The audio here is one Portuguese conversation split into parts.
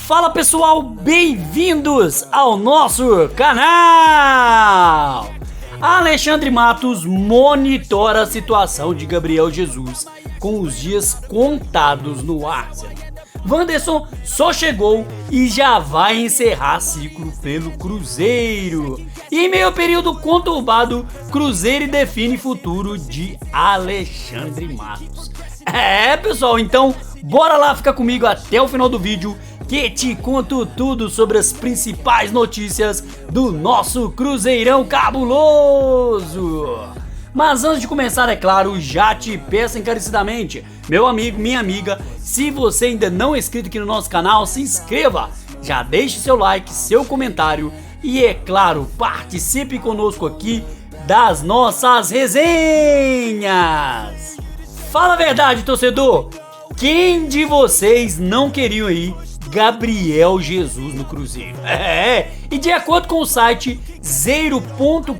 Fala pessoal, bem-vindos ao nosso canal! Alexandre Matos monitora a situação de Gabriel Jesus com os dias contados no Arsenal. Wanderson só chegou e já vai encerrar ciclo pelo Cruzeiro. E em meio ao período conturbado, Cruzeiro define futuro de Alexandre Matos. Pessoal, então bora lá ficar comigo até o final do vídeo que te conto tudo sobre as principais notícias do nosso Cruzeirão cabuloso. Mas antes de começar, é claro, já te peço encarecidamente, meu amigo, minha amiga, se você ainda não é inscrito aqui no nosso canal, se inscreva, já deixe seu like, seu comentário e, é claro, participe conosco aqui das nossas resenhas. Fala a verdade, torcedor, quem de vocês não queriam aí Gabriel Jesus no Cruzeiro? E de acordo com o site zeiro.com.br,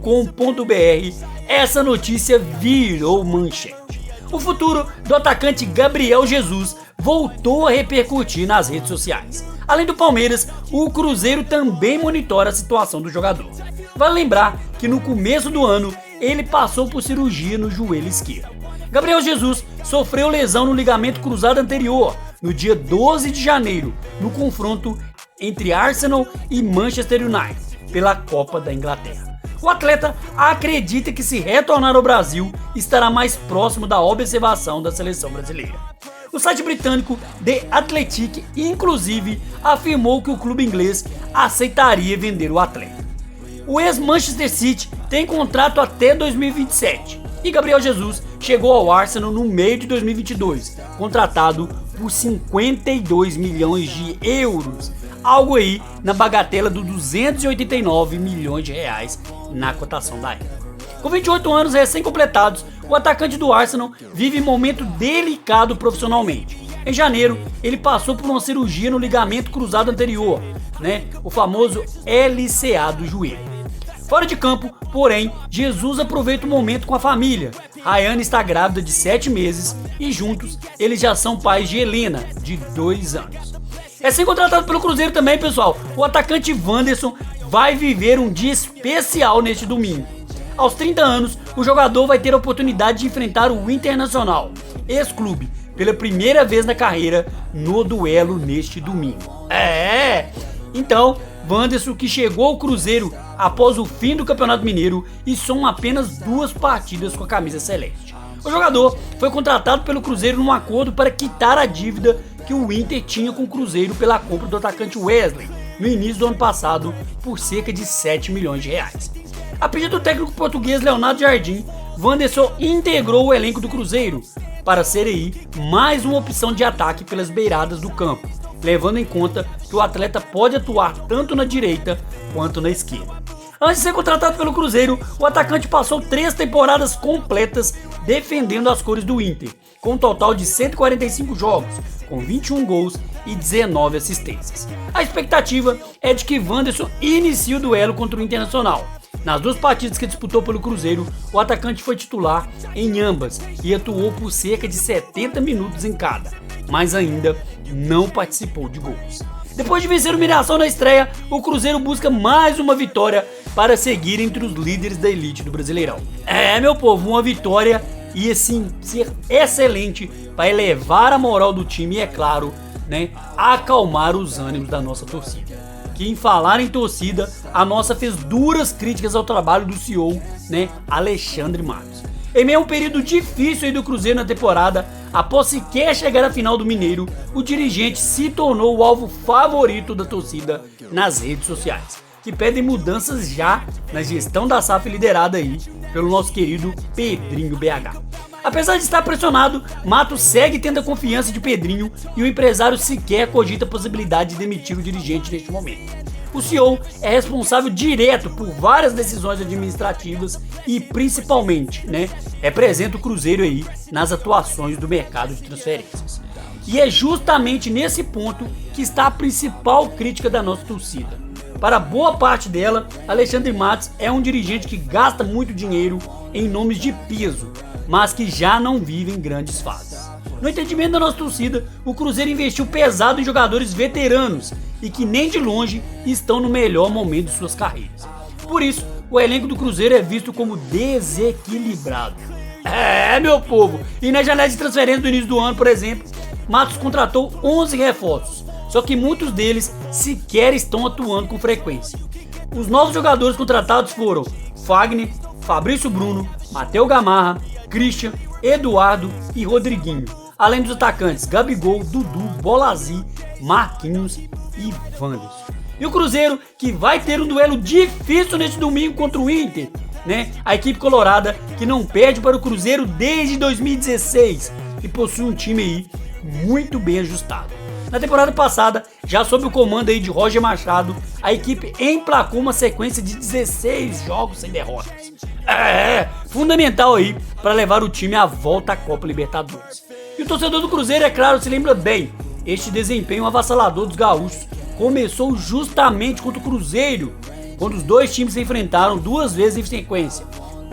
essa notícia virou manchete. O futuro do atacante Gabriel Jesus voltou a repercutir nas redes sociais. Além do Palmeiras, o Cruzeiro também monitora a situação do jogador. Vale lembrar que no começo do ano ele passou por cirurgia no joelho esquerdo. Gabriel Jesus sofreu lesão no ligamento cruzado anterior no dia 12 de janeiro, no confronto entre Arsenal e Manchester United pela Copa da Inglaterra. O atleta acredita que, se retornar ao Brasil, estará mais próximo da observação da seleção brasileira. O site britânico The Athletic, inclusive, afirmou que o clube inglês aceitaria vender o atleta. O ex-Manchester City tem contrato até 2027 e Gabriel Jesus chegou ao Arsenal no meio de 2022, contratado por 52 milhões de euros, algo aí na bagatela dos 289 milhões de reais na cotação da época. Com 28 anos recém-completados, o atacante do Arsenal vive momento delicado profissionalmente. Em janeiro, ele passou por uma cirurgia no ligamento cruzado anterior, o famoso LCA do joelho. Fora de campo, porém, Jesus aproveita o momento com a família. Rayane está grávida de 7 meses e juntos eles já são pais de Helena, de 2 anos. Recém-contratado pelo Cruzeiro também, pessoal, o atacante Wanderson vai viver um dia especial neste domingo. Aos 30 anos, o jogador vai ter a oportunidade de enfrentar o Internacional, ex-clube, pela primeira vez na carreira no duelo neste domingo. Então, Wanderson, que chegou ao Cruzeiro após o fim do Campeonato Mineiro e soma apenas 2 partidas com a camisa celeste. O jogador foi contratado pelo Cruzeiro num acordo para quitar a dívida que o Inter tinha com o Cruzeiro pela compra do atacante Wesley no início do ano passado por cerca de 7 milhões de reais. A pedido do técnico português Leonardo Jardim, Wanderson integrou o elenco do Cruzeiro para ser aí mais uma opção de ataque pelas beiradas do campo, levando em conta que o atleta pode atuar tanto na direita quanto na esquerda. Antes de ser contratado pelo Cruzeiro, o atacante passou 3 temporadas completas defendendo as cores do Inter, com um total de 145 jogos, com 21 gols e 19 assistências. A expectativa é de que Wanderson inicie o duelo contra o Internacional. Nas 2 partidas que disputou pelo Cruzeiro, o atacante foi titular em ambas e atuou por cerca de 70 minutos em cada, mas ainda não participou de gols. Depois de vencer o Mirassol na estreia, o Cruzeiro busca mais uma vitória para seguir entre os líderes da elite do Brasileirão. Meu povo, uma vitória ia sim ser excelente para elevar a moral do time e, é claro, acalmar os ânimos da nossa torcida. Que, em falar em torcida, a nossa fez duras críticas ao trabalho do CEO, Alexandre Matos. Em meio a um período difícil aí do Cruzeiro na temporada, após sequer chegar à final do Mineiro, o dirigente se tornou o alvo favorito da torcida nas redes sociais, que pedem mudanças já na gestão da SAF liderada aí pelo nosso querido Pedrinho BH. Apesar de estar pressionado, Matos segue tendo a confiança de Pedrinho e o empresário sequer cogita a possibilidade de demitir o dirigente neste momento. O CEO é responsável direto por várias decisões administrativas e, principalmente, representa o Cruzeiro aí nas atuações do mercado de transferências. E é justamente nesse ponto que está a principal crítica da nossa torcida. Para boa parte dela, Alexandre Matos é um dirigente que gasta muito dinheiro em nomes de peso, mas que já não vive em grandes fases. No entendimento da nossa torcida, o Cruzeiro investiu pesado em jogadores veteranos e que nem de longe estão no melhor momento de suas carreiras. Por isso, o elenco do Cruzeiro é visto como desequilibrado. Meu povo, e na janela de transferência do início do ano, por exemplo, Matos contratou 11 reforços, só que muitos deles sequer estão atuando com frequência. Os novos jogadores contratados foram Fagner, Fabrício Bruno, Matheus Gamarra, Christian, Eduardo e Rodriguinho, além dos atacantes Gabigol, Dudu, Bolazzi, Marquinhos e Wanderson. E o Cruzeiro, que vai ter um duelo difícil neste domingo contra o Inter, né? A equipe colorada que não perde para o Cruzeiro desde 2016 e possui um time aí muito bem ajustado. Na temporada passada, já sob o comando aí de Roger Machado, a equipe emplacou uma sequência de 16 jogos sem derrotas. Fundamental aí para levar o time à volta à Copa Libertadores. E o torcedor do Cruzeiro, é claro, se lembra bem, este desempenho avassalador dos gaúchos começou justamente contra o Cruzeiro, quando os dois times se enfrentaram 2 vezes em sequência,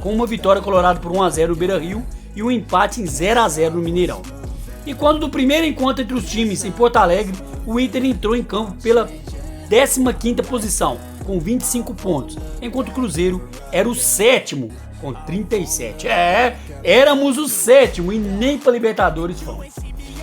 com uma vitória colorada por 1-0 no Beira-Rio e um empate em 0-0 no Mineirão. E quando no primeiro encontro entre os times em Porto Alegre, o Inter entrou em campo pela 15ª posição, com 25 pontos, enquanto o Cruzeiro era o 7º, com 37. Éramos o 7º e nem para Libertadores fomos.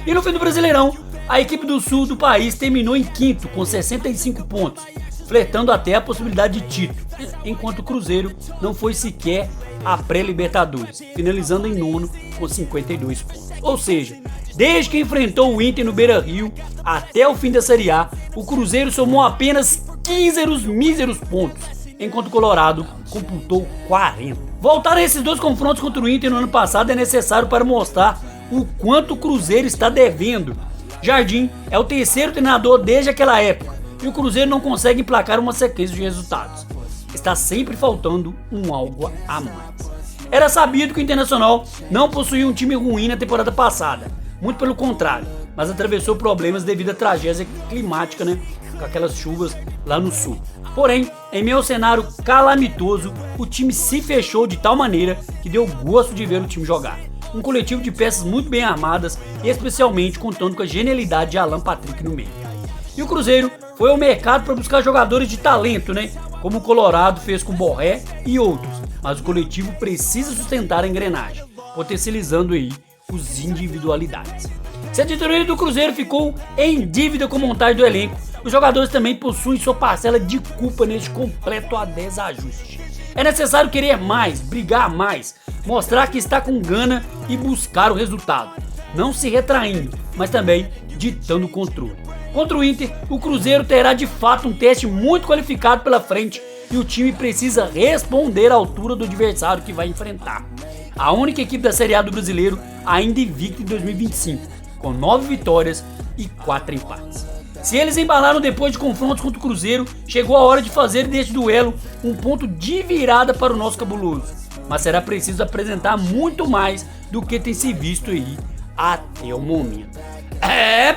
E no fim do Brasileirão, a equipe do sul do país terminou em 5º, com 65 pontos, flertando até a possibilidade de título, enquanto o Cruzeiro não foi sequer a pré-Libertadores, finalizando em 9º com 52 pontos. Ou seja, desde que enfrentou o Inter no Beira-Rio até o fim da Série A, o Cruzeiro somou apenas 15 míseros pontos, enquanto o Colorado computou 40. Voltar a esses 2 confrontos contra o Inter no ano passado é necessário para mostrar o quanto o Cruzeiro está devendo. Jardim é o 3º treinador desde aquela época e o Cruzeiro não consegue emplacar uma sequência de resultados. Está sempre faltando um algo a mais. Era sabido que o Internacional não possuía um time ruim na temporada passada, muito pelo contrário, mas atravessou problemas devido à tragédia climática, né, com aquelas chuvas lá no sul. Porém, em meio ao cenário calamitoso, o time se fechou de tal maneira que deu gosto de ver o time jogar. Um coletivo de peças muito bem armadas, especialmente contando com a genialidade de Alan Patrick no meio. E o Cruzeiro foi ao mercado para buscar jogadores de talento, né? Como o Colorado fez com Borré e outros, mas o coletivo precisa sustentar a engrenagem, potencializando aí os individualidades. Se a diretoria do Cruzeiro ficou em dívida com a montagem do elenco, os jogadores também possuem sua parcela de culpa neste completo desajuste. É necessário querer mais, brigar mais, mostrar que está com gana e buscar o resultado, não se retraindo, mas também ditando o controle. Contra o Inter, o Cruzeiro terá de fato um teste muito qualificado pela frente e o time precisa responder à altura do adversário que vai enfrentar. A única equipe da Série A do Brasileiro ainda invicta em 2025, com 9 vitórias e 4 empates. Se eles embalaram depois de confrontos contra o Cruzeiro, chegou a hora de fazer deste duelo um ponto de virada para o nosso cabuloso. Mas será preciso apresentar muito mais do que tem se visto aí até o momento.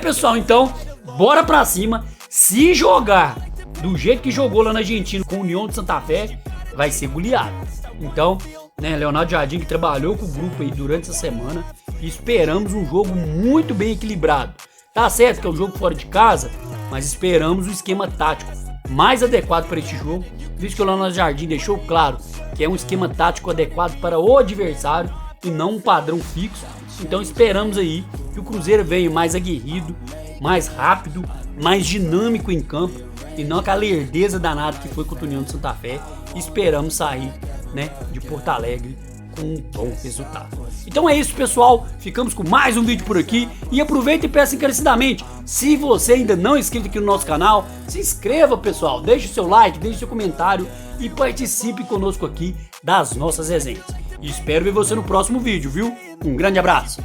Pessoal, então, bora pra cima. Se jogar do jeito que jogou lá na Argentina com o União de Santa Fé, vai ser goleado. Então, né, Leonardo Jardim, que trabalhou com o grupo aí durante essa semana, esperamos um jogo muito bem equilibrado. Tá certo que é um jogo fora de casa, mas esperamos o esquema tático mais adequado para este jogo, visto que o Leonardo Jardim deixou claro que é um esquema tático adequado para o adversário e não um padrão fixo. Então esperamos aí que o Cruzeiro venha mais aguerrido, mais rápido, mais dinâmico em campo e não aquela lerdeza danada que foi contra o União de Santa Fé. Esperamos sair, né, de Porto Alegre com um bom resultado. Então é isso, pessoal, ficamos com mais um vídeo por aqui e aproveita e peça encarecidamente, se você ainda não é inscrito aqui no nosso canal, se inscreva, pessoal, deixe o seu like, deixe o seu comentário e participe conosco aqui das nossas resenhas. E espero ver você no próximo vídeo, viu? Um grande abraço!